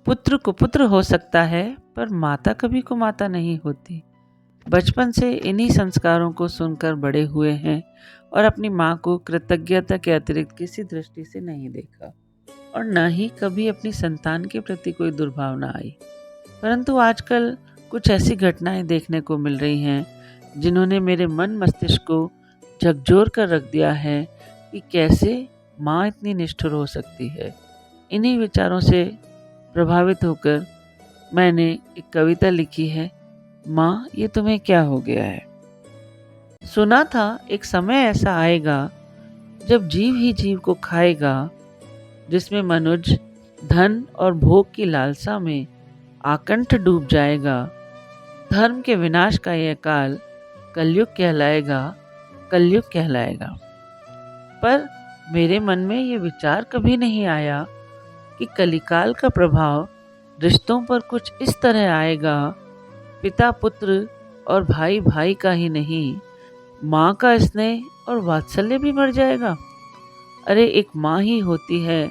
पुत्र कुपुत्र हो सकता है, पर माता कभी कुमाता नहीं होती। बचपन से इन्हीं संस्कारों को सुनकर बड़े हुए हैं और अपनी माँ को कृतज्ञता के अतिरिक्त किसी दृष्टि से नहीं देखा और न ही कभी अपनी संतान के प्रति कोई दुर्भावना आई। परंतु आजकल कुछ ऐसी घटनाएं देखने को मिल रही हैं जिन्होंने मेरे मन मस्तिष्क को झकझोर कर रख दिया है कि कैसे माँ इतनी निष्ठुर हो सकती है। इन्हीं विचारों से प्रभावित होकर मैंने एक कविता लिखी है, माँ ये तुम्हें क्या हो गया है। सुना था एक समय ऐसा आएगा जब जीव ही जीव को खाएगा, जिसमें मनुष्य धन और भोग की लालसा में आकंठ डूब जाएगा। धर्म के विनाश का यह काल कलयुग कहलाएगा, कलयुग कहलाएगा। पर मेरे मन में ये विचार कभी नहीं आया कि कलिकाल का प्रभाव रिश्तों पर कुछ इस तरह आएगा, पिता पुत्र और भाई भाई का ही नहीं, माँ का स्नेह और वात्सल्य भी मर जाएगा। अरे एक माँ ही होती है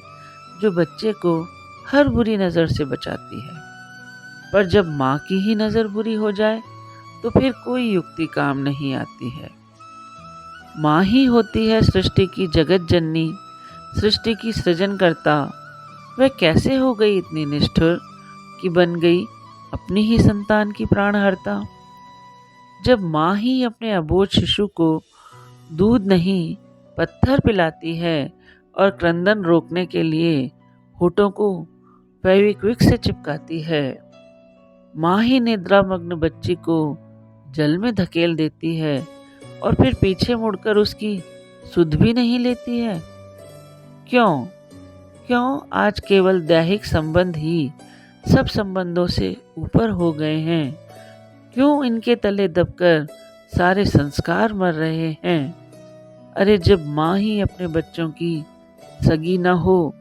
जो बच्चे को हर बुरी नज़र से बचाती है, पर जब माँ की ही नज़र बुरी हो जाए तो फिर कोई युक्ति काम नहीं आती है। माँ ही होती है सृष्टि की जगत जननी, सृष्टि की सृजनकर्ता। वह कैसे हो गई इतनी निष्ठुर कि बन गई अपनी ही संतान की प्राणहर्ता। जब माँ ही अपने अबोध शिशु को दूध नहीं पत्थर पिलाती है और क्रंदन रोकने के लिए होठों को फेविक्विक से चिपकाती है, माँ ही निद्रामग्न बच्ची को जल में धकेल देती है और फिर पीछे मुड़कर उसकी सुध भी नहीं लेती है। क्यों क्यों आज केवल दैहिक संबंध ही सब संबंधों से ऊपर हो गए हैं? क्यों इनके तले दबकर सारे संस्कार मर रहे हैं? अरे जब माँ ही अपने बच्चों की सगी न हो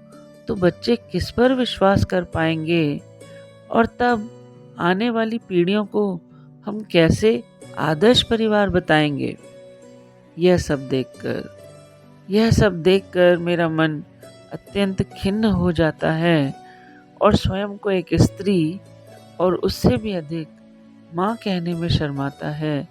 तो बच्चे किस पर विश्वास कर पाएंगे? और तब आने वाली पीढ़ियों को हम कैसे आदर्श परिवार बताएंगे? यह सब देखकर मेरा मन अत्यंत खिन्न हो जाता है और स्वयं को एक स्त्री और उससे भी अधिक माँ कहने में शर्माता है।